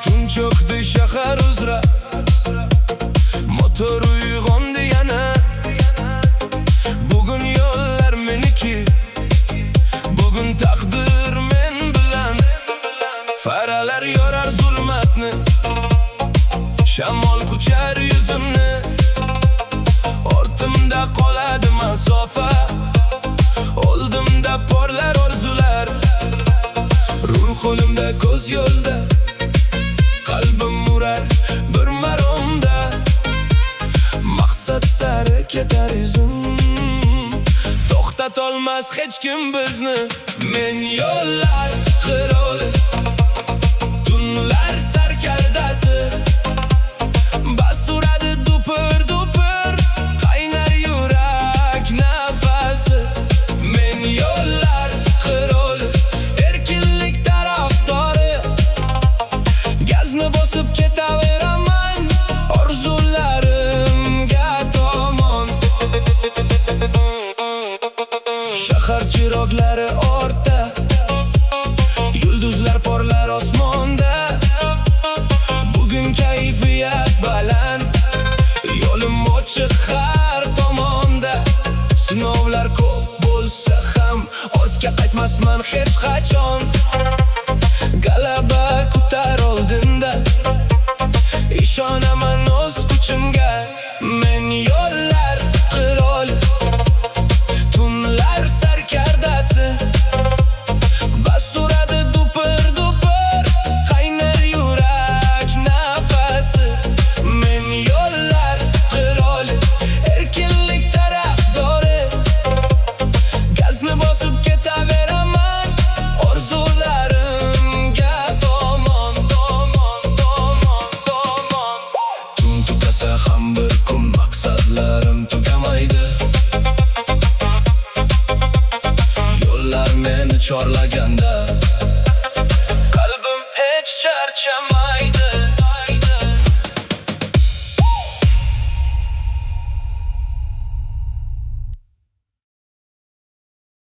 Tun cho'kdi shahar uzra, motor uyg'ondi yana. Bugun yo'llar meniki, bugun taqdir men bilan. Faralar yorar zulmatni, shamol kuchar yuzimni. Ortimda qoladi masofa, oldimda porlar orzular. Ruh qo'limda, ko'z yo'lda, qalbim urar bir maromda. Maqsad sari ketar izim, to'xtatolmas hech kim bizni. Men yo'llar qiroli, tunlar sarkardasi, bas uradi dupur dupur, qaynar yurak nafasi. Men yo'llar qiroli, erkinlik tarafdori, gazni bosib ketaveraman orzularimga tomon. Shahar chiroqlari ortda, yulduzlar porlar osmonda. Bugun kayfiyat baland, yo'lim ochiq har tomonda. Sinovlar ko'p bo'lsa ham ortga qaytmasman hech qachon. G'alaba kutar oldinda, ishonaman o'z kuchimga. Men yo'llar qiroli, tunlar sarkardasi, bas uradi dupur dupur, qaynar yurak nafasi. Men yo'llar qiroli, erkinlik tarafdori, gazni bosib ketaveraman orzularimga tomon, tomon, tomon, tomon. Tun tugasa ham bir kun maqsadlarim tugamaydi. Yo'llar meni chorlaganda, qalbim hech charchamaydi.